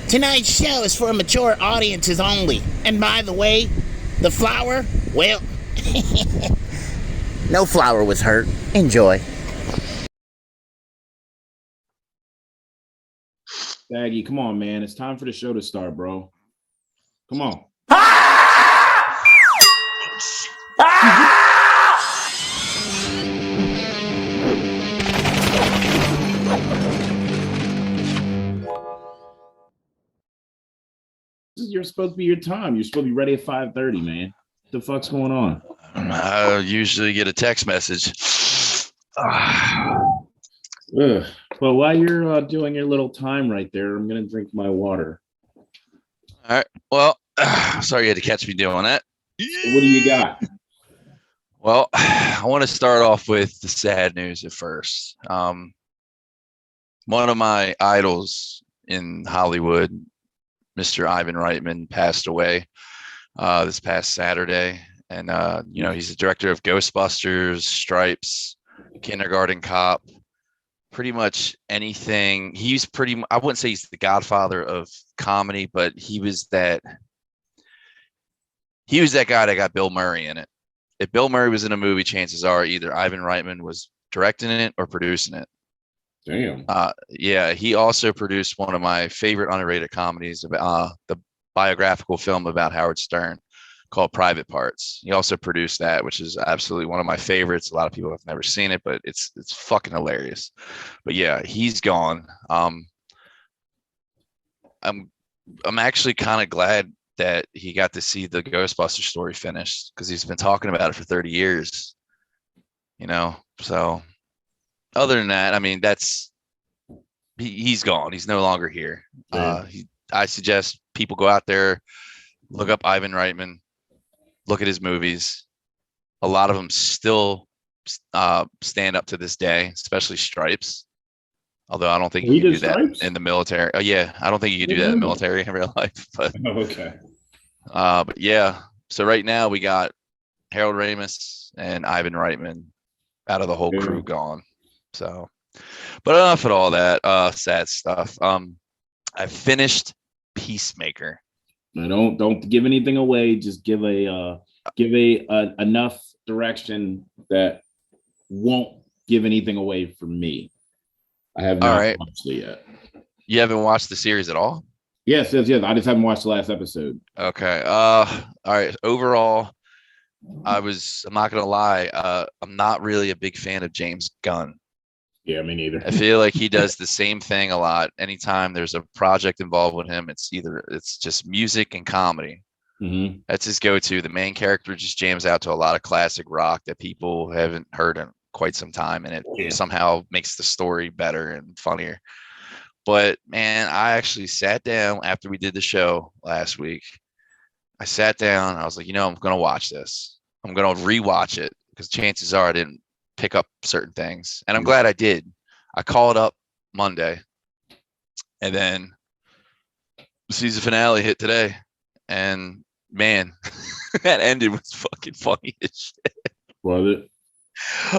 Tonight's show is for mature audiences only. And by the way, the flower, well, no flower was hurt. Enjoy. Shaggy, come on, man. It's time for the show to start, bro. Come on. You're supposed to be your time. You're supposed to be ready at 5:30, man. What the fuck's going on? I usually get a text message. Ugh. Well, while you're doing your little time right there, I'm going to drink my water. All right. Well, sorry you had to catch me doing that. So what do you got? Well, I want to start off with the sad news at first. One of my idols in Hollywood, Mr. Ivan Reitman, passed away this past Saturday. And, he's the director of Ghostbusters, Stripes, Kindergarten Cop, pretty much anything. I wouldn't say he's the godfather of comedy, but he was that guy that got Bill Murray in it. If Bill Murray was in a movie, chances are either Ivan Reitman was directing it or producing it. Damn. Yeah, he also produced one of my favorite underrated comedies about the biographical film about Howard Stern called Private Parts. He also produced that, which is absolutely one of my favorites. A lot of people have never seen it, but it's fucking hilarious. But yeah, he's gone. I'm actually kind of glad that he got to see the Ghostbusters story finished because he's been talking about it for 30 years. So other than that, I mean, he's gone. He's no longer here. I suggest people go out there, look up Ivan Reitman, look at his movies. A lot of them still stand up to this day, especially Stripes. Although I don't think you can do Stripes? That in the military. Oh yeah, I don't think you can do that in the military in real life. But okay. But yeah, so right now we got Harold Ramis and Ivan Reitman out of the whole crew gone. So, but enough of all that sad stuff. I finished Peacemaker. Now, don't give anything away. Just give a enough direction that won't give anything away from me. I have not watched it yet. You haven't watched the series at all? Yes. I just haven't watched the last episode. Okay. All right. Overall, I'm not gonna lie. I'm not really a big fan of James Gunn. Yeah, me neither. I feel like he does the same thing a lot. Anytime there's a project involved with him, it's just music and comedy. Mm-hmm. That's his go-to. The main character just jams out to a lot of classic rock that people haven't heard in quite some time, and it somehow makes the story better and funnier. But man, I actually sat down after we did the show last week. I sat down. I was like, I'm going to watch this. I'm going to rewatch it because chances are I didn't pick up certain things, and I'm glad I did. I called up Monday, and then the season finale hit today, and man, that ending was fucking funny as shit. Was it?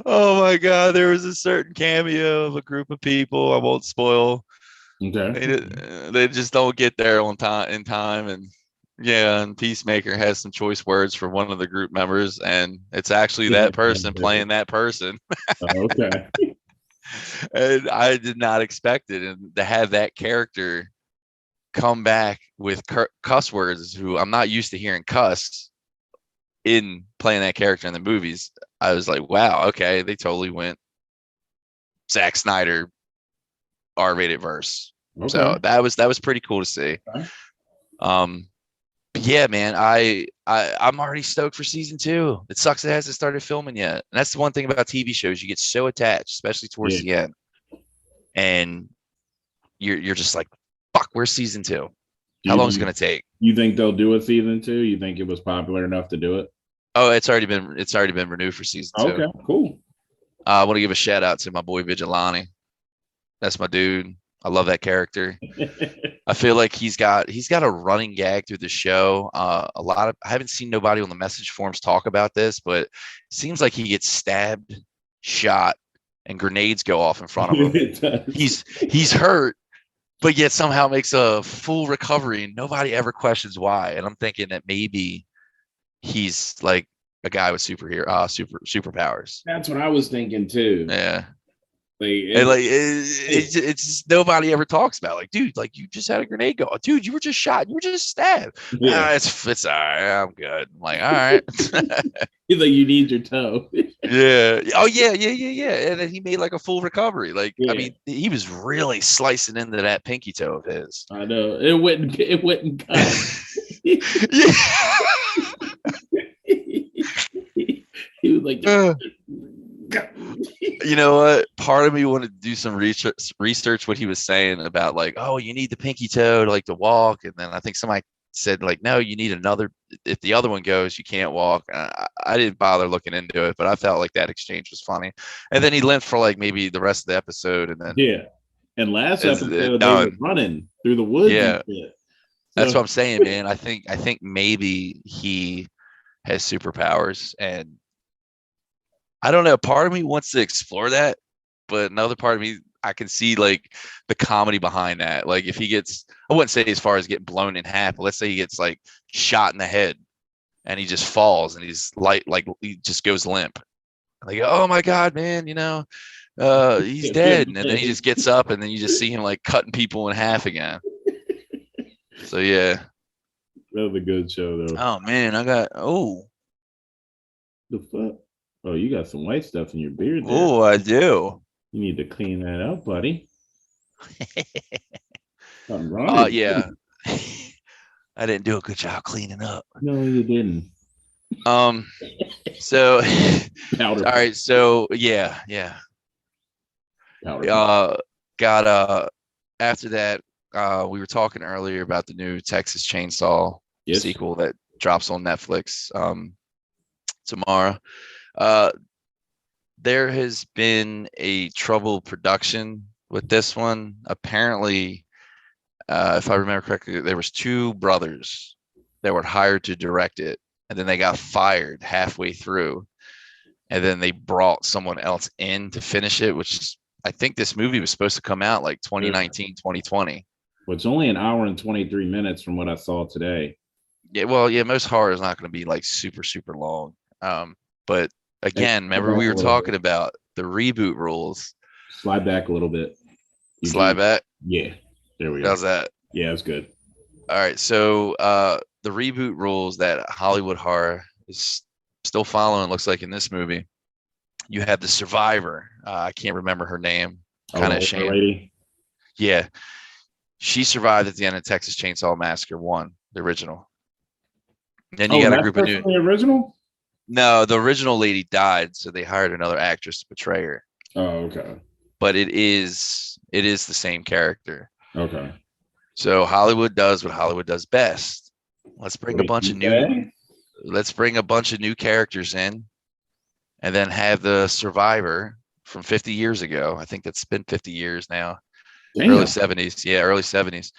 Oh my god, there was a certain cameo of a group of people. I won't spoil. Okay. They just don't get there in time, and yeah, and Peacemaker has some choice words for one of the group members, and it's actually that person playing that person. Okay. And I did not expect it, and to have that character come back with cuss words, who I'm not used to hearing cuss in playing that character in the movies. I was like, wow, okay, they totally went Zack Snyder R-rated verse. Okay. So that was pretty cool to see. Okay. But yeah, man, I'm already stoked for season 2. It sucks it hasn't started filming yet. And that's the one thing about TV shows, you get so attached, especially towards the end. And you're just like, fuck, where's season 2? How long is it gonna take? You think they'll do a season 2? You think it was popular enough to do it? Oh, it's already been renewed for season 2. Okay, cool. I want to give a shout out to my boy Vigilante. That's my dude. I love that character. I feel like he's got a running gag through the show. I haven't seen nobody on the message forums talk about this, but it seems like he gets stabbed, shot, and grenades go off in front of him. He's hurt, but yet somehow makes a full recovery and nobody ever questions why. And I'm thinking that maybe he's like a guy with superpowers. That's what I was thinking too. Yeah. Like, it's just nobody ever talks about like, dude, like you just had a grenade go, dude, you were just shot, you were just stabbed. yeah. It's all right, I'm good. I'm like, all right. He's like, you need your toe. Yeah. Oh yeah. And then he made like a full recovery. Like, Yeah. I mean, he was really slicing into that pinky toe of his. I know it wouldn't cut. Yeah. He was like, you know what? Part of me wanted to do some research what he was saying about like, oh, you need the pinky toe to like to walk, and then I think somebody said like, no, you need another. If the other one goes, you can't walk. I didn't bother looking into it, but I felt like that exchange was funny. And then he limped for like maybe the rest of the episode, and then yeah. And last episode they were running through the woods. Yeah, that's so, what I'm saying, man. I think maybe he has superpowers, and I don't know. Part of me wants to explore that, but another part of me, I can see like the comedy behind that. Like if he gets, I wouldn't say as far as getting blown in half, but let's say he gets like shot in the head and he just falls and he's like he just goes limp. Like, oh my God, man, he's dead. And then he just gets up and then you just see him like cutting people in half again. So yeah. That was a good show though. Oh man, the fuck? Oh, you got some white stuff in your beard there. Oh, I do. You need to clean that up, buddy. Something wrong. Yeah. I didn't do a good job cleaning up. No, you didn't. So Powder. all right, so yeah. Powder. After that, we were talking earlier about the new Texas Chainsaw sequel that drops on Netflix tomorrow. There has been a troubled production with this one. Apparently, if I remember correctly, there was two brothers that were hired to direct it, and then they got fired halfway through, and then they brought someone else in to finish it, which I think this movie was supposed to come out like 2019, 2020. Well, it's only an hour and 23 minutes from what I saw today. Yeah, well, yeah, most horror is not going to be like super, super long. But again, remember we were talking about the reboot rules. Slide back a little bit. Slide back? Yeah. There we go. How's that? Yeah, it's good. All right. So the reboot rules that Hollywood horror is still following, looks like in this movie. You have the survivor. I can't remember her name. Kind of ashamed. Yeah. She survived at the end of Texas Chainsaw Massacre 1, the original. Then you got a group of new. The original? No, the original lady died, so they hired another actress to portray her. Oh, okay. But it is the same character. Okay. So Hollywood does what Hollywood does best. Let's bring a bunch of new characters in, and then have the survivor from 50 years ago. I think that's been 50 years now. Damn. Early 70s. Yeah, early 70s.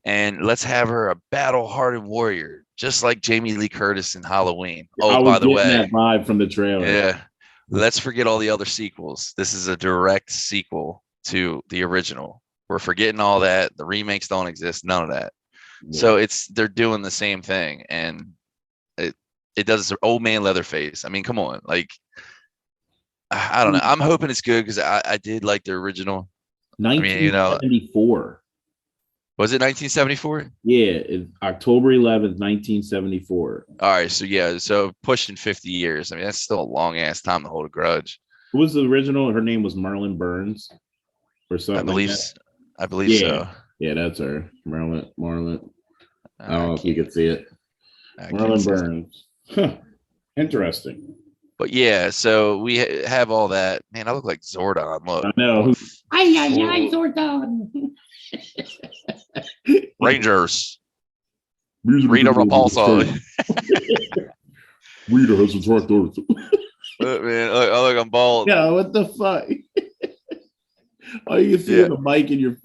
And let's have her a battle-hardened warrior, just like Jamie Lee Curtis in Halloween. Oh, by the way, that vibe from the trailer. Yeah. Let's forget all the other sequels. This is a direct sequel to the original. We're forgetting all that. The remakes don't exist. None of that. Yeah. So they're doing the same thing, and it does old man Leatherface. I mean, come on, like I don't know. I'm hoping it's good because I did like the original. 1974. Was it 1974? Yeah, it's October 11th, 1974. All right, so pushing 50 years. I mean, that's still a long ass time to hold a grudge. Who was the original? Her name was Marlon Burns, or something. I believe so. Yeah, that's her, Marlon. I don't know if you could see it. Marlon Burns. Huh. Interesting. But yeah, so we have all that. Man, I look like Zordon. Look. I know. Ay, Zordon. Rangers. Rita Repulsa. Rita has a tractor. Man, look, I'm bald. Yeah, what the fuck? Oh, you can see the mic in your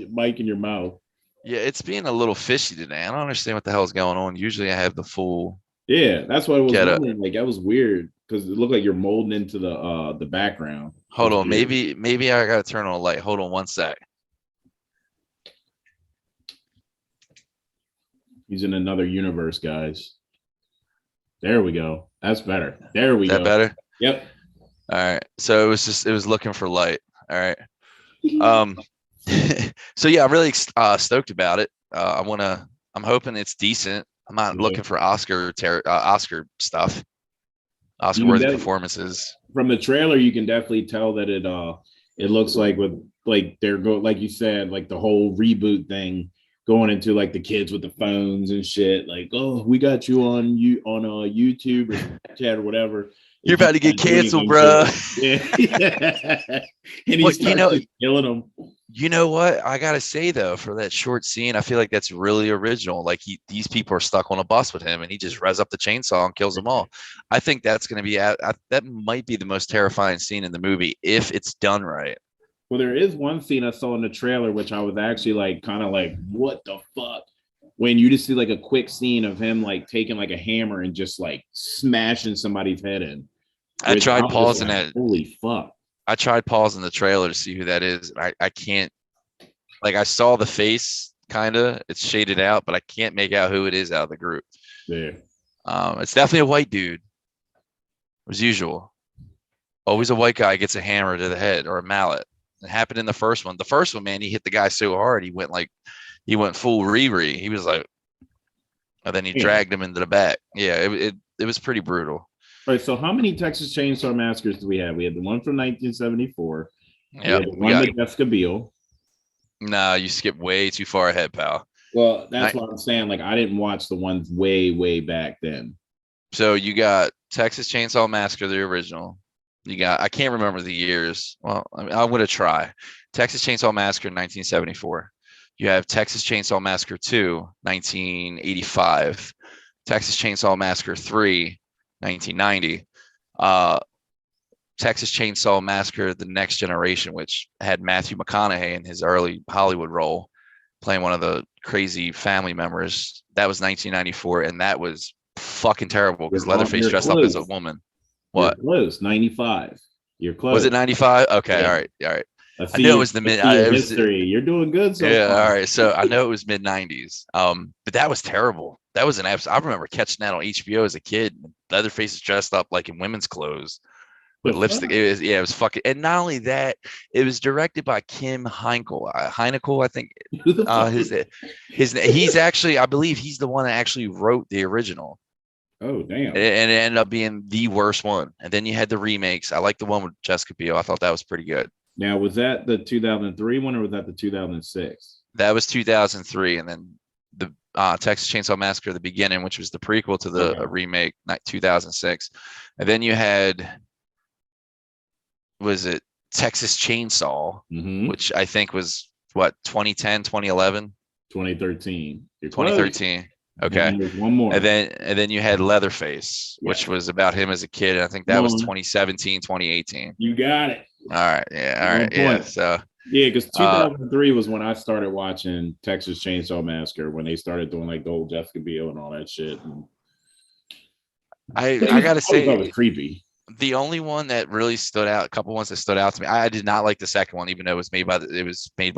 mic in your mouth. Yeah, it's being a little fishy today. I don't understand what the hell is going on. Usually I have the full. Yeah, that's what I was wondering. Like, that was weird because it looked like you're molding into the background. Hold on, maybe I gotta turn on a light. Hold on one sec. He's in another universe, guys. There we go. That's better. There we Is that go. better? Yep. All right. So it was looking for light. All right. So yeah, I'm really stoked about it. I'm hoping it's decent. I'm not looking for Oscar stuff, Oscar worthy performances. From the trailer, you can definitely tell that it looks like with like they're like you said, like the whole reboot thing going into like the kids with the phones and shit. Like, oh, we got you on YouTube or Snapchat or whatever. You're about to get canceled, bro. Yeah. And he starts killing them. You know what? I gotta say though, for that short scene, I feel like that's really original. Like these people are stuck on a bus with him, and he just revs up the chainsaw and kills them all. I think that's gonna be that might be the most terrifying scene in the movie if it's done right. Well, there is one scene I saw in the trailer, which I was actually like, kind of like, what the fuck? When you just see like a quick scene of him like taking like a hammer and just like smashing somebody's head in. I tried pausing that. Holy fuck. I tried pausing the trailer to see who that is. I can't, like, I saw the face kind of, it's shaded out, but I can't make out who it is out of the group. Yeah. It's definitely a white dude, as usual. Always a white guy gets a hammer to the head or a mallet. It happened in the first one. The first one, man, he hit the guy so hard he went full Riri. He was like, and then he dragged him into the back. Yeah, it was pretty brutal. All right, so how many Texas Chainsaw Massacres do we have? We had the one from 1974. Yeah, one with Jessica Biel. Nah, you skipped way too far ahead, pal. Well, that's what I'm saying. Like, I didn't watch the ones way, way back then. So you got Texas Chainsaw Massacre, the original. You got, I can't remember the years. Well, I'm going to try. Texas Chainsaw Massacre, 1974. You have Texas Chainsaw Massacre 2, 1985. Texas Chainsaw Massacre 3, 1990. Texas Chainsaw Massacre: The Next Generation, which had Matthew McConaughey in his early Hollywood role, playing one of the crazy family members. That was 1994, and that was fucking terrible because Leatherface dressed up as a woman. What? You're close. 95. You're close. Was it 95? Okay, yeah. All right. I know it was the mid. History. You're doing good so yeah, far. All right. So I know it was mid 90s. But that was terrible. That was an absolute. I remember catching that on HBO as a kid. Leatherface is dressed up like in women's clothes with lipstick. It was fucking. And not only that, it was directed by Kim Heinkel. Heinkel, I think. He's actually, I believe, he's the one that actually wrote the original. Oh, damn. And it ended up being the worst one. And then you had the remakes. I like the one with Jessica Biel. I thought that was pretty good. Now, was that the 2003 one or was that the 2006? That was 2003. And then the Texas Chainsaw Massacre, the beginning, which was the prequel to the remake, 2006. And then you had, was it Texas Chainsaw, which I think was, what, 2010, 2011? 2013. 2013. Okay. One more. And then you had Leatherface, which was about him as a kid. I think that was 2017, 2018. You got it. All right. Yeah. All right. Yeah. So yeah, because 2003 was when I started watching Texas Chainsaw Massacre, when they started doing like the old Jessica Biel and all that shit. And I gotta say, that was creepy. The only one that really stood out, a couple ones that stood out to me. I did not like the second one, even though it was made by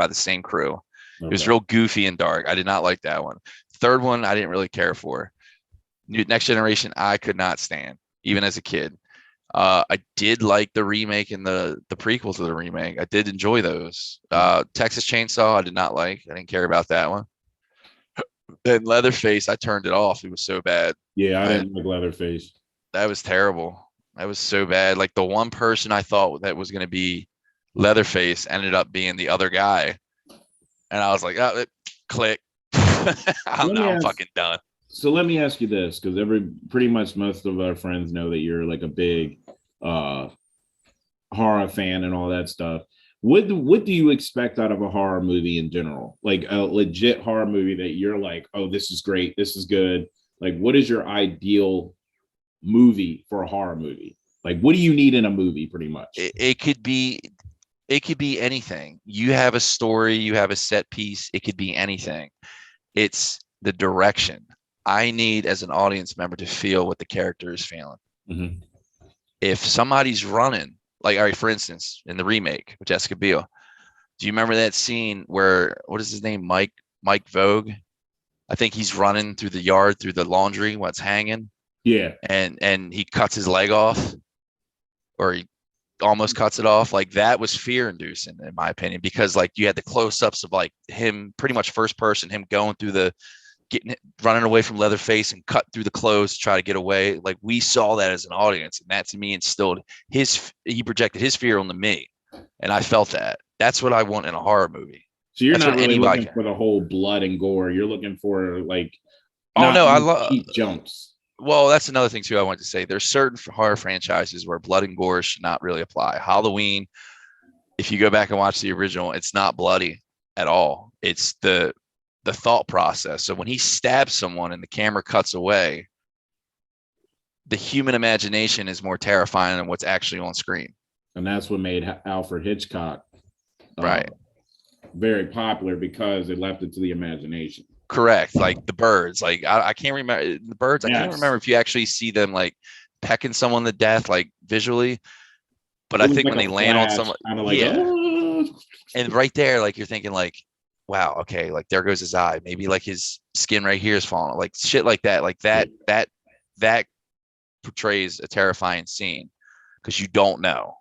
the same crew. Okay. It was real goofy and dark. I did not like that one. Third one, I didn't really care for. Next Generation, I could not stand, even as a kid. I did like the remake and the prequel to the remake. I did enjoy those. Texas Chainsaw, I did not like. I didn't care about that one. And Leatherface, I turned it off. It was so bad. Yeah, I didn't like Leatherface. That was terrible. That was so bad. Like the one person I thought that was going to be Leatherface ended up being the other guy. And I was like, oh, click. I'm fucking done. So let me ask you this, because pretty much most of our friends know that you're like a big horror fan and all that stuff. What do you expect out of a horror movie in general? Like a legit horror movie that you're like, oh, this is great, this is good. Like, what is your ideal movie for a horror movie? Like, what do you need in a movie, pretty much? It could be anything. You have a story, you have a set piece. It could be anything. It's the direction. I need, as an audience member, to feel what the character is feeling. Mm-hmm. If somebody's running, like, all right, for instance, in the remake with Jessica Biel, do you remember that scene where, what is his name? Mike Vogue? I think he's running through the yard through the laundry while it's hanging. Yeah. And he cuts his leg off, or he almost cuts it off. Like, that was fear inducing in my opinion, because like you had the close-ups of like him pretty much first person, him going through running away from Leatherface and cut through the clothes to try to get away. Like, we saw that as an audience, and that to me instilled he projected his fear onto me, and I felt that. That's what I want in a horror movie. So you're not really looking for the whole blood and gore. You're looking for like, oh no, I love cheap jumps. Well, that's another thing too I wanted to say. There's certain horror franchises where blood and gore should not really apply. Halloween, if you go back and watch the original, it's not bloody at all. It's the thought process. So when he stabs someone and the camera cuts away, the human imagination is more terrifying than what's actually on screen. And that's what made Alfred Hitchcock right very popular, because it left it to the imagination. Correct. Like the birds, like I can't remember the birds. I can't remember if you actually see them like pecking someone to death, like visually. But I think like when they land on someone, like, oh. And right there, like you're thinking like, wow, okay, like there goes his eye. Maybe like his skin right here is falling, like shit like that. Like that portrays a terrifying scene because you don't know.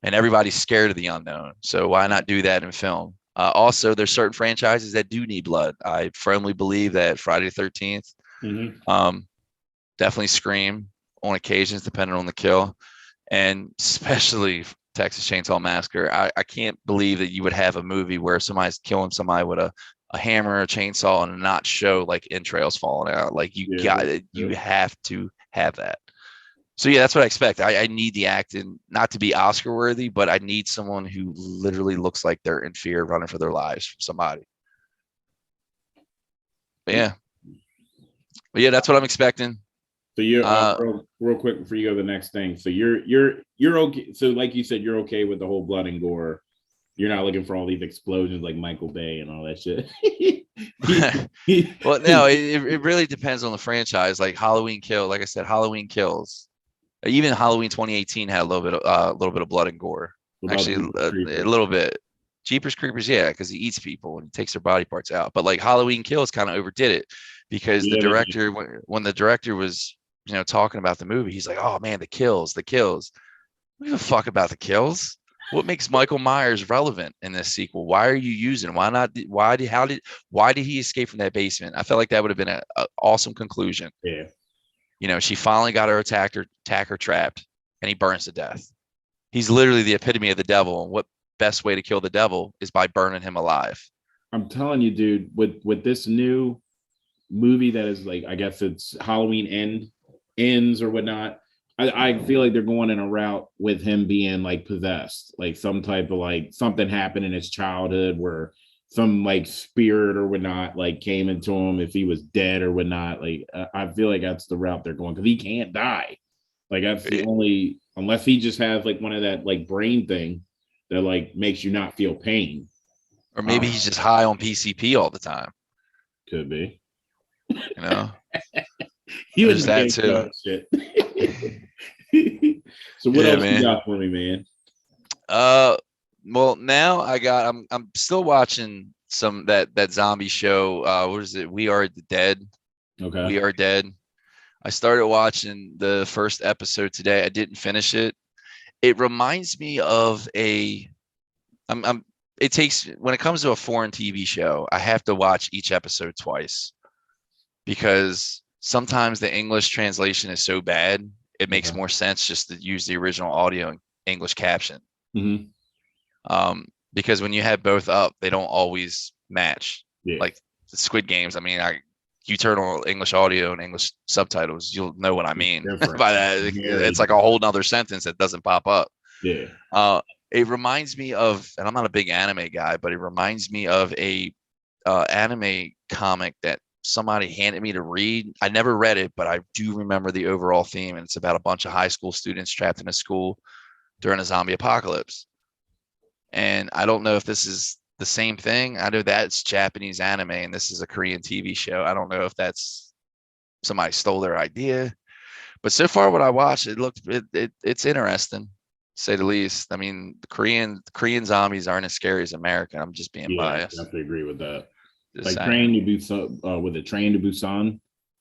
And everybody's scared of the unknown. So why not do that in film? Also, there's certain franchises that do need blood. I firmly believe that Friday the 13th, definitely Scream on occasions, depending on the kill, and especially Texas Chainsaw Massacre. I can't believe that you would have a movie where somebody's killing somebody with a hammer or a chainsaw and not show like entrails falling out. Like you have to have that. So yeah, that's what I expect. I need the acting not to be Oscar worthy, but I need someone who literally looks like they're in fear, running for their lives from somebody. But yeah, that's what I'm expecting. So you're real quick before you go to the next thing. So you're okay. So like you said, you're okay with the whole blood and gore. You're not looking for all these explosions like Michael Bay and all that shit. Well, no, it really depends on the franchise. Like Halloween Kills, like I said, Halloween Kills. Even Halloween 2018 had a little bit of blood and gore. Actually, a little bit. Jeepers Creepers, yeah, because he eats people and takes their body parts out. But like Halloween Kills kind of overdid it, because the director, when the director was talking about the movie, he's like, "Oh man, the kills. I don't give a fuck about the kills. What makes Michael Myers relevant in this sequel? Why are you using? Why not? Why did he escape from that basement? I felt like that would have been an awesome conclusion. Yeah. She finally got her attacker trapped, and he burns to death. He's literally the epitome of the devil. And what best way to kill the devil is by burning him alive. I'm telling you, dude, with this new movie that is like, I guess it's Halloween ends or whatnot. I feel like they're going in a route with him being like possessed, like some type of like something happened in his childhood where some like spirit or whatnot like came into him, if he was dead or whatnot. Like I feel like that's the route they're going, because he can't die. Like that's the only, unless he just has like one of that like brain thing that like makes you not feel pain. Or maybe he's just high on PCP all the time. Could be. He was that too. Shit. So what else you got for me, man? Well, now I'm still watching some that zombie show. What is it? We Are the Dead. Okay. We Are Dead. I started watching the first episode today. I didn't finish it. It reminds me of it takes, when it comes to a foreign TV show, I have to watch each episode twice, because sometimes the English translation is so bad, it makes more sense just to use the original audio and English caption. Because when you have both up, they don't always match. Yeah. Like the Squid Games, I mean, you turn on English audio and English subtitles, you'll know what I mean by that. It's like a whole nother sentence that doesn't pop up. Yeah. It reminds me of, and I'm not a big anime guy, but it reminds me of a anime comic that somebody handed me to read. I never read it, but I do remember the overall theme, and it's about a bunch of high school students trapped in a school during a zombie apocalypse. And I don't know if this is the same thing. I know that's Japanese anime and this is a Korean TV show. I don't know if that's somebody stole their idea, but so far what I watched, it's interesting, to say the least. I mean, the Korean zombies aren't as scary as American. I'm just being biased. I definitely agree with that. Like Train to Busan, with a Train to Busan.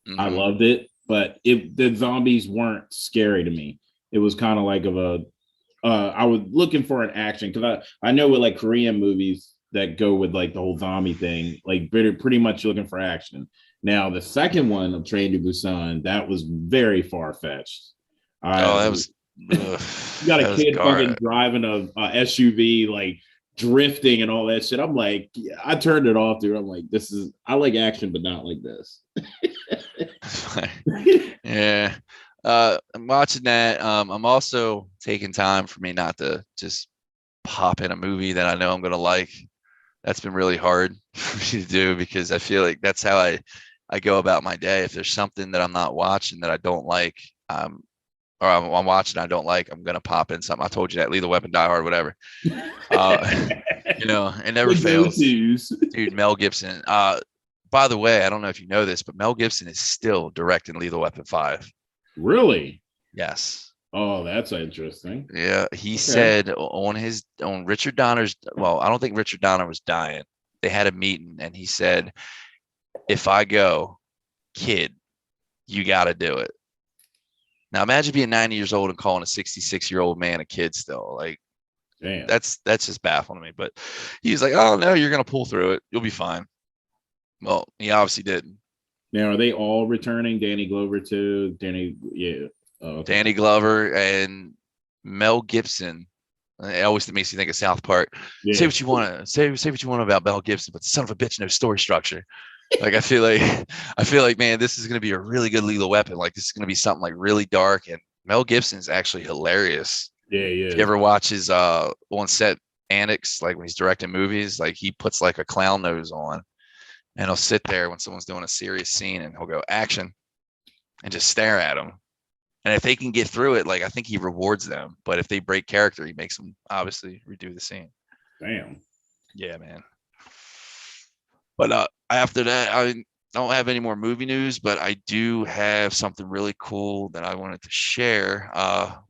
Mm-hmm. I loved it, but the zombies weren't scary to me. It was kind of like I was looking for an action because I know with like Korean movies that go with like the whole zombie thing, like pretty much looking for action. Now the second one of Train to Busan, that was very far fetched. That was. You got a kid fucking driving a SUV, like drifting and all that shit. I'm like, I turned it off, dude. I'm like, I like action, but not like this. Yeah. I'm watching that. I'm also taking time for me not to just pop in a movie that I know I'm gonna like. That's been really hard for me to do because I feel like that's how I go about my day. If there's something that I'm not watching that I don't like, or I'm watching I don't like, I'm gonna pop in something. I told you that, Lethal Weapon, Die Hard, whatever. It never fails. Dude, Mel Gibson. By the way, I don't know if you know this, but Mel Gibson is still directing Lethal Weapon 5. Really? Yes. Oh, that's interesting. Yeah, he said on Richard Donner's. Well, I don't think Richard Donner was dying. They had a meeting, and he said, "If I go, kid, you got to do it." Now, imagine being 90 years old and calling a 66-year-old man a kid still. Like, damn, that's just baffling to me. But he's like, "Oh no, you're gonna pull through it. You'll be fine." Well, he obviously didn't. Now, are they all returning? Danny Glover too? Yeah. Oh, okay. Danny Glover and Mel Gibson. It always makes you think of South Park. Yeah. Say what you want to say what you want about Mel Gibson, but the son of a bitch, no story structure. Like I feel like, man, this is gonna be a really good Lethal Weapon. Like this is gonna be something like really dark, and Mel Gibson is actually hilarious. Yeah. If you ever watch his on set antics, like when he's directing movies, like he puts like a clown nose on, and he'll sit there when someone's doing a serious scene, and he'll go action, and just stare at him. And if they can get through it, like I think he rewards them. But if they break character, he makes them obviously redo the scene. Damn. Yeah, man. But after that, I don't have any more movie news, but I do have something really cool that I wanted to share.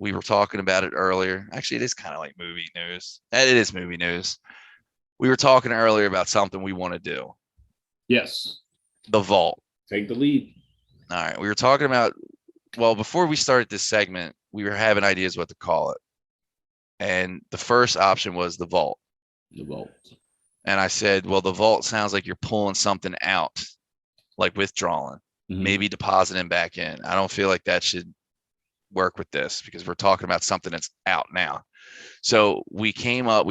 We were talking about it earlier. Actually, it is kind of like movie news. It is movie news. We were talking earlier about something we want to do. Yes. The Vault. Take the lead. All right. We were talking about, well, before we started this segment, we were having ideas what to call it. And the first option was The Vault. The Vault. And I said, well, The Vault sounds like you're pulling something out, like withdrawing, maybe depositing back in. I don't feel like that should work with this because we're talking about something that's out now. So we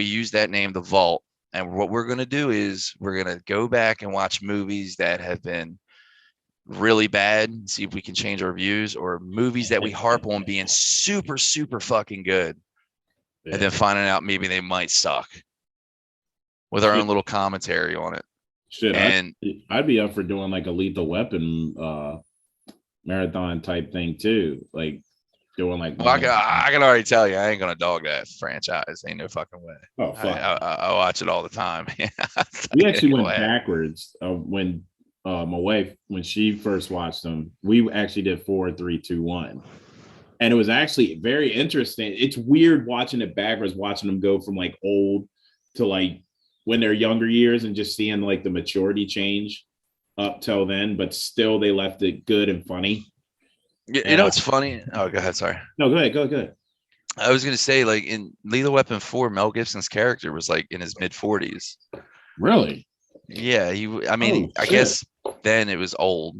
used that name, The Vault. And what we're going to do is we're going to go back and watch movies that have been really bad and see if we can change our views, or movies that we harp on being super, super fucking good. Yeah. And then finding out maybe they might suck with our own little commentary on it. Shit, and I'd be up for doing like a Lethal Weapon marathon type thing too. Like doing like. Well, I can already tell you, I ain't gonna dog that franchise. Ain't no fucking way. Oh fuck! I watch it all the time. We actually went backwards when my wife, when she first watched them, we actually did 4, 3, 2, 1, and it was actually very interesting. It's weird watching it backwards, watching them go from like old to like when they're younger years, and just seeing like the maturity change up till then, but still they left it good and funny. You know, it's funny. Oh, go ahead. Sorry. No, go ahead. Go ahead. I was going to say, like in Lethal Weapon 4, Mel Gibson's character was like in his mid 40s. Really? Yeah. I guess then it was old.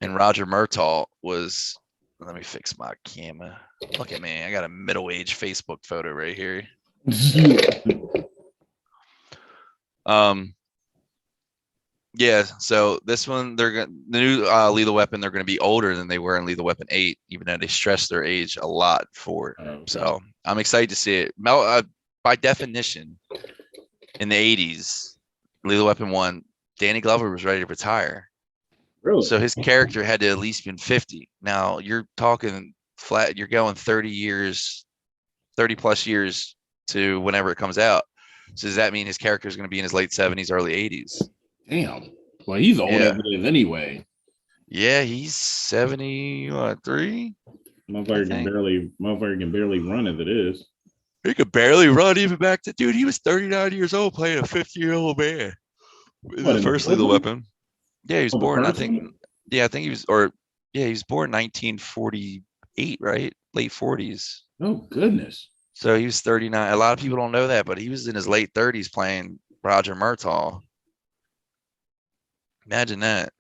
And Roger Murtaugh was, let me fix my camera. Look at me. I got a middle-aged Facebook photo right here. Yeah, so this one, the new Lethal Weapon, they're going to be older than they were in Lethal Weapon 8, even though they stressed their age a lot for it. Okay. So I'm excited to see it. By definition, in the 80s, Lethal Weapon 1, Danny Glover was ready to retire. Really? So his character had to at least been 50. Now you're talking flat, you're going 30 plus years to whenever it comes out. So does that mean his character is going to be in his late 70s, early 80s? Damn. Well, he's old as it is anyway. Yeah, he's 73. Motherfucker can barely run as it is. He could barely run even back to, dude, he was 39 years old playing a 50-year-old man. The first Lethal Weapon. Yeah, he was born. I think. One? Yeah, I think he was. Or yeah, he was born 1948, right? Late 40s. Oh goodness. So he was 39. A lot of people don't know that, but he was in his late 30s playing Roger Murtaugh. Imagine that.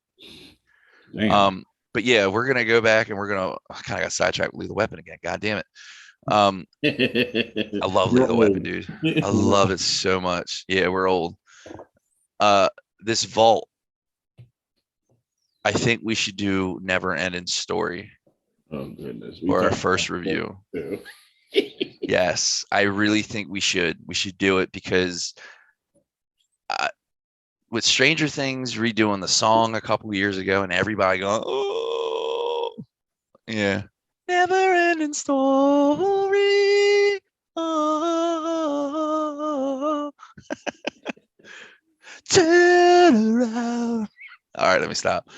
Damn. But yeah, we're gonna go back and we're gonna. I kind of got sidetracked with Lethal Weapon again. God damn it. I love Lethal Weapon, dude. I love it so much. Yeah, we're old. This vault. I think we should do Never Ending Story. Oh goodness. For our first review. Yes, I really think we should. We should do it because with Stranger Things redoing the song a couple of years ago and everybody going, oh, yeah. Never ending story. Oh. Turn around. All right, let me stop.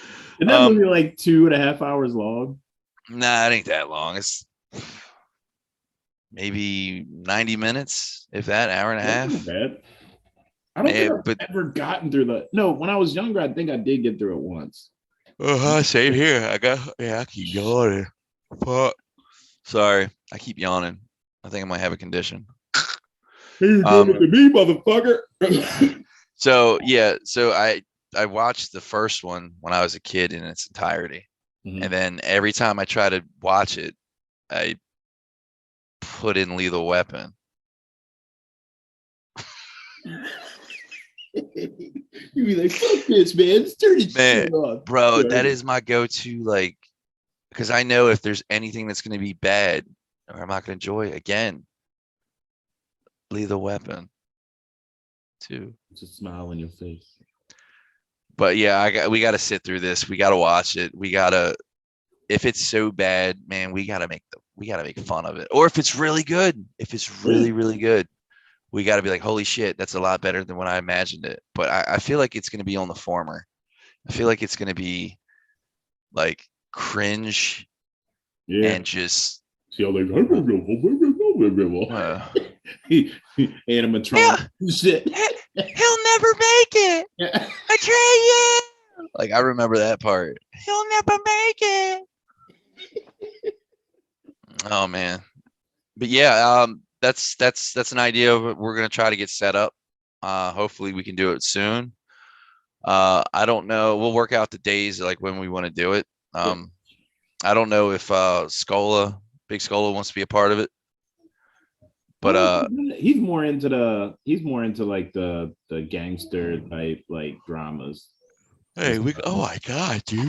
Isn't that movie like 2.5 hours long? Nah, it ain't that long. It's maybe 90 minutes, if that, hour and a half. Bad. I don't think I've ever gotten through the. No, when I was younger, I think I did get through it once. Same here. I keep yawning. Fuck. Sorry, I keep yawning. I think I might have a condition. Hey, you're doing it to me, motherfucker. So I watched the first one when I was a kid in its entirety, and then every time I try to watch it, I put in Lethal Weapon. You be like, fuck this, man. Let's turn this shit off. Bro, that is my go-to, like, because I know if there's anything that's going to be bad or I'm not going to enjoy it, again, Lethal Weapon 2. Just a smile on your face. But yeah, we got to sit through this. We got to watch it. We got to, if it's so bad, man, we got to make fun of it. Or if it's really good, if it's really, really good, we got to be like, holy shit, that's a lot better than when I imagined it. But I feel like it's going to be on the former. I feel like it's going to be like cringe and just animatronic shit. He'll never make it. I try you. Like, I remember that part. He'll never make it. Oh man. But yeah, that's an idea of what we're gonna try to get set up. Hopefully we can do it soon. I don't know. We'll work out the days like when we want to do it. I don't know if Big Scola wants to be a part of it. But he's more into like the gangster type like dramas. Hey, oh my god, dude.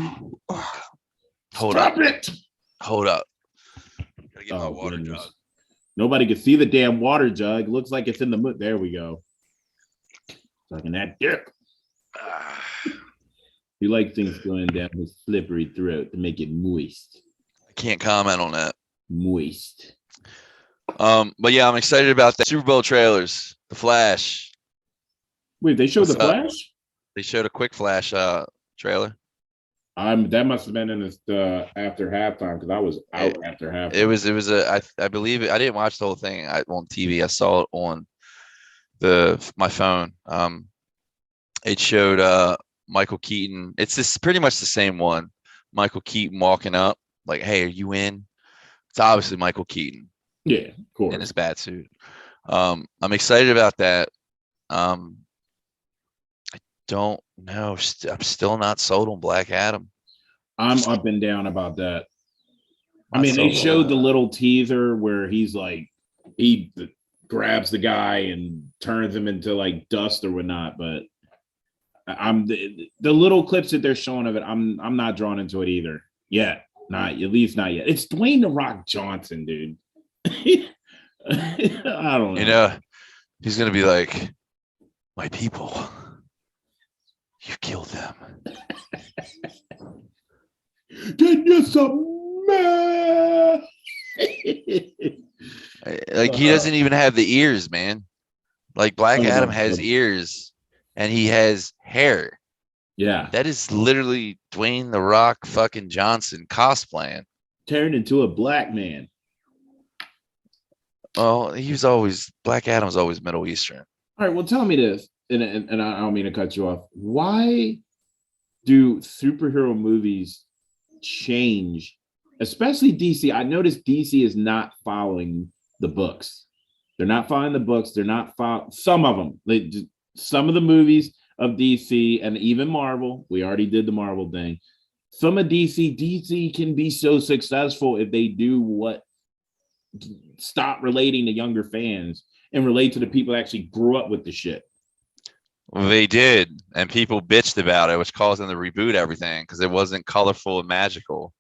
Hold up. Gotta get my water jug. Nobody can see the damn water jug. Looks like it's in the mood. There we go. Sucking that dick. You like things going down his slippery throat to make it moist. I can't comment on that. Moist. But yeah, I'm excited about that. Super Bowl trailers. The Flash. Wait, they showed the Flash? They showed a quick Flash trailer. That must have been in after halftime because I was out after halftime. I believe it. I didn't watch the whole thing on TV. I saw it on my phone. It showed Michael Keaton. It's pretty much the same one. Michael Keaton walking up like, "Hey, are you in?" It's obviously Michael Keaton. Yeah, of course. In his bat suit. I'm excited about that. I don't know. I'm still not sold on Black Adam. I'm up and down about that. I mean, they showed the little teaser where he's like, he grabs the guy and turns him into like dust or whatnot. But the little clips that they're showing of it, I'm not drawn into it either. Yet, at least not yet. It's Dwayne "The Rock" Johnson, dude. I don't know. You know, he's gonna be like, "My people, you killed them." Get you some man. Like, he doesn't even have the ears, man. Like, Black Adam has ears and he has hair. Yeah, that is literally Dwayne "The Rock" fucking Johnson cosplaying. Turned into a black man. Well, Black Adam's always Middle Eastern. All right, well, tell me this. and I don't mean to cut you off. Why do superhero movies change, especially DC? I noticed DC is not following the books. They're not following the books. They're not some of them. Some of the movies of DC and even Marvel. We already did the Marvel thing. Some of DC can be so successful if they do what, stop relating to younger fans and relate to the people that actually grew up with the shit. Well, they did, and people bitched about it, which caused them to reboot everything because it wasn't colorful and magical.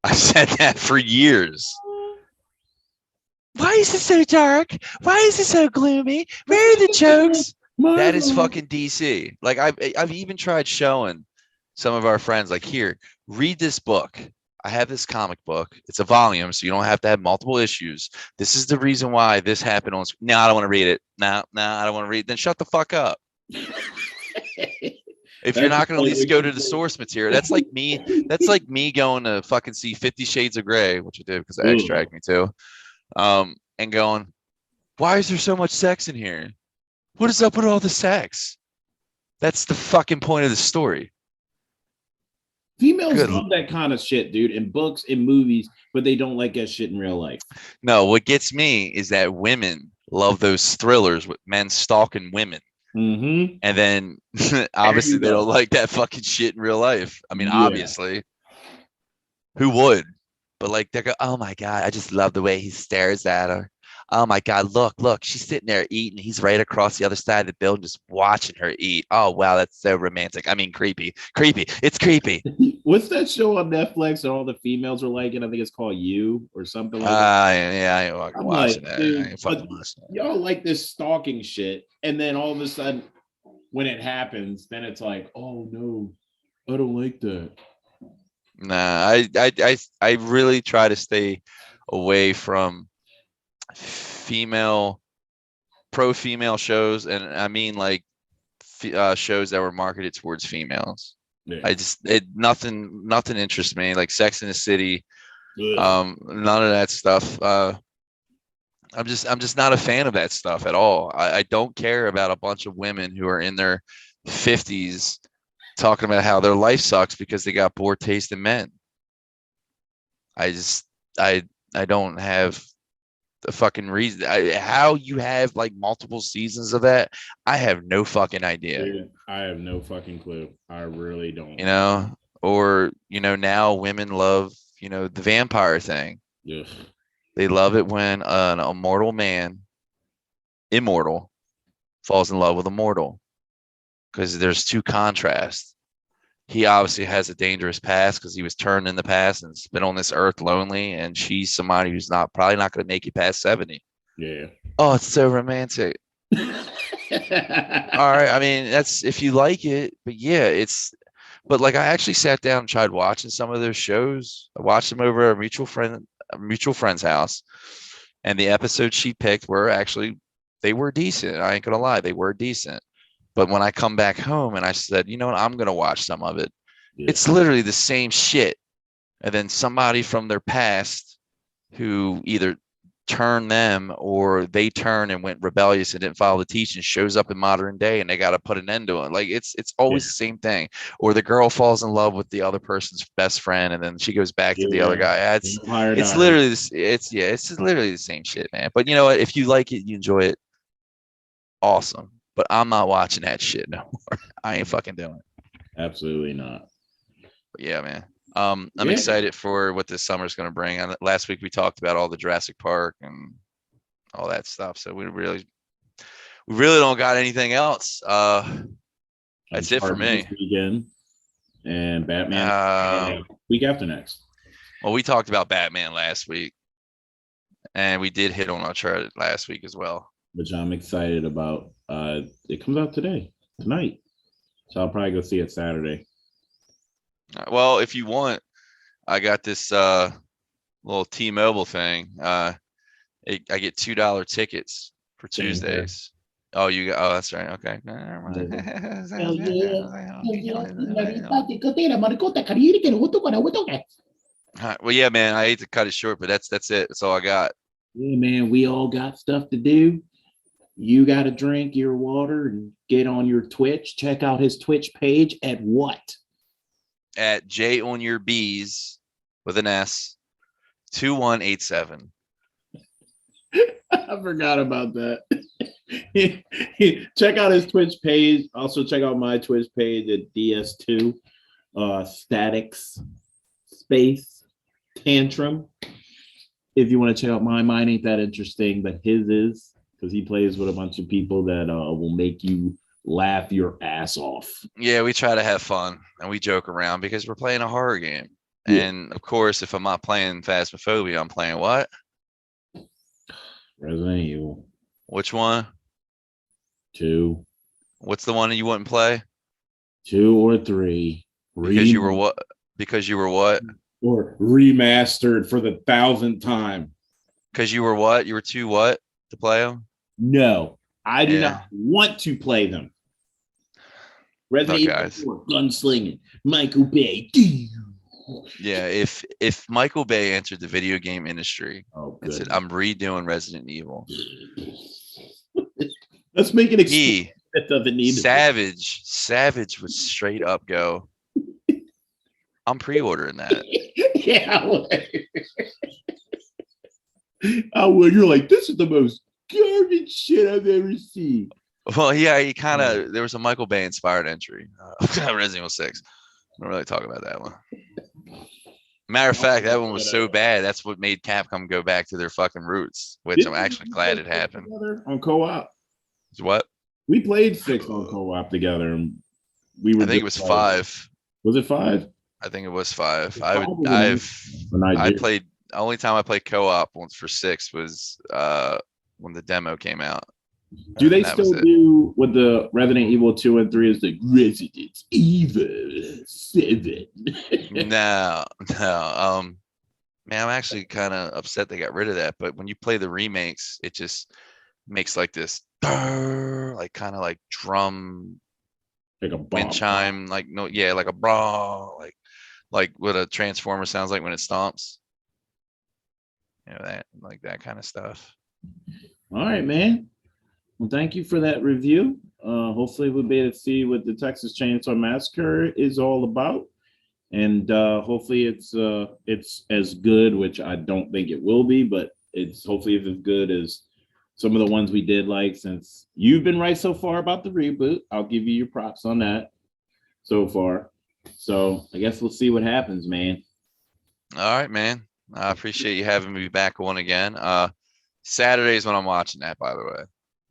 I said that for years. Why is it so dark? Why is it so gloomy? Where are the jokes? That is fucking DC. Like I've even tried showing some of our friends, like, here, read this book. I have this comic book. It's a volume, so you don't have to have multiple issues. This is the reason why this happened on. No, I don't want to read it. No, I don't want to read it. Then shut the fuck up. If you're not going to at least go to the source material, that's like me. That's like me going to fucking see 50 Shades of Grey, which I did because it extracted me too, and going, why is there so much sex in here? What is up with all the sex? That's the fucking point of the story. Females love that kind of shit, dude, in books, in movies, but they don't like that shit in real life. No, what gets me is that women love those thrillers with men stalking women. Mm-hmm. And then obviously they don't like that fucking shit in real life. I mean, obviously, who would? But like, they go, oh my God, I just love the way he stares at her. Oh my God, look, she's sitting there eating. He's right across the other side of the building, just watching her eat. Oh, wow, that's so romantic. I mean, creepy. It's creepy. What's that show on Netflix that all the females are liking? I think it's called You or something like that. Yeah, I ain't fucking watching that. Dude, I ain't fucking watching that. Y'all like this stalking shit. And then all of a sudden, when it happens, then it's like, oh no, I don't like that. Nah, I really try to stay away from pro-female shows, and I mean like shows that were marketed towards females. Yeah. Nothing interests me, like Sex in the City. None of that stuff. I'm just not a fan of that stuff at all. I don't care about a bunch of women who are in their 50s talking about how their life sucks because they got poor taste in men. I don't have the fucking reason. How you have like multiple seasons of that, I have no fucking idea. Dude, I have no fucking clue. I really don't. You know, or now women love the vampire thing. Yeah. They love it when an immortal falls in love with a mortal, because there's two contrasts. He obviously has a dangerous past because he was turned in the past and has been on this earth lonely, and she's somebody who's probably not going to make it past 70. Yeah. Oh, it's so romantic. All right. I mean, that's if you like it, but yeah, but like I actually sat down and tried watching some of those shows. I watched them over a mutual friend's house, and the episodes she picked they were decent. I ain't gonna lie, they were decent. But when I come back home and I said, you know what, I'm gonna watch some of it. Yeah. It's literally the same shit, and then somebody from their past who either turned them or they turned and went rebellious and didn't follow the teaching shows up in modern day, and they got to put an end to it. Like it's always the same thing. Or the girl falls in love with the other person's best friend, and then she goes back to the other guy. It's literally it's literally the same shit, man. But you know what? If you like it, you enjoy it, awesome. But I'm not watching that shit no more. I ain't fucking doing it. Absolutely not. But yeah, man. I'm excited for what this summer's going to bring. Last week we talked about all the Jurassic Park and all that stuff. So we really don't got anything else. That's it for me. Weekend and Batman week after next. Well, we talked about Batman last week, and we did hit on our chart last week as well. Which I'm excited about. It comes out tonight. So I'll probably go see it Saturday. Well, if you want, I got this little T-Mobile thing. I get $2 tickets for Tuesdays. Oh, that's right. Okay. Well, yeah, man. I hate to cut it short, but that's it. That's all I got. Yeah, man. We all got stuff to do. you got to drink your water and get on your Twitch. Check out his Twitch page at what? At J on your B's with an S 2187. I forgot about that. Check out his Twitch page. Also check out my Twitch page at DS2 Statics Space Tantrum. If you want to check out mine ain't that interesting, but his is, because he plays with a bunch of people that will make you laugh your ass off. Yeah, we try to have fun and we joke around because we're playing a horror game. Yeah. And of course, if I'm not playing Phasmophobia, I'm playing what? Resident Evil. Which one? 2. What's the one that you wouldn't play? 2 or 3. Because you were what? Because you were what? Or remastered for the 1,000th time. Because you were what? You were too what to play them? No, I do not want to play them. Resident Evil 4, gunslinging, Michael Bay. Yeah, if Michael Bay entered the video game industry and said, "I'm redoing Resident Evil," let's make it. That doesn't need Savage would straight up go, "I'm pre-ordering that." Yeah, I would. You're like, this is the most garbage shit I've ever seen. Well, yeah, he kind of. There was a Michael Bay inspired entry, Resident Evil 6. I don't really talk about that one. Matter of fact, that one was so bad. That's what made Capcom go back to their fucking roots, which I'm actually glad it happened. On co-op. What? We played 6 on co-op together, and we were. I think it was 5. Was it 5? I think it was 5. I played. The only time I played co-op once for 6 was when the demo came out. Do they still do with the Resident Evil 2 and 3 is the Resident Evil 7? No. Man, I'm actually kind of upset they got rid of that. But when you play the remakes, it just makes like this, like kind of like drum, like a wind chime, like like a bra, like what a transformer sounds like when it stomps. You know, that like that kind of stuff. All right, man. Well, thank you for that review. Hopefully we'll be able to see what the Texas Chainsaw Massacre is all about. And hopefully it's as good, which I don't think it will be, but it's hopefully it's as good as some of the ones we did like. Since you've been right so far about the reboot, I'll give you your props on that so far. So I guess we'll see what happens, man. All right, man. I appreciate you having me back on again. Saturday is when I'm watching that, by the way.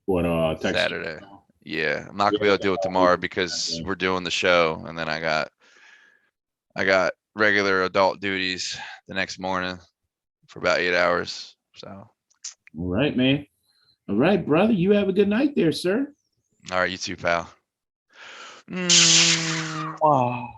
What Texas? Saturday. Yeah, I'm not gonna be able to do it tomorrow because we're doing the show, and then I got regular adult duties the next morning for about 8 hours. So. All right, man. All right, brother. You have a good night there, sir. All right, you too, pal. Wow.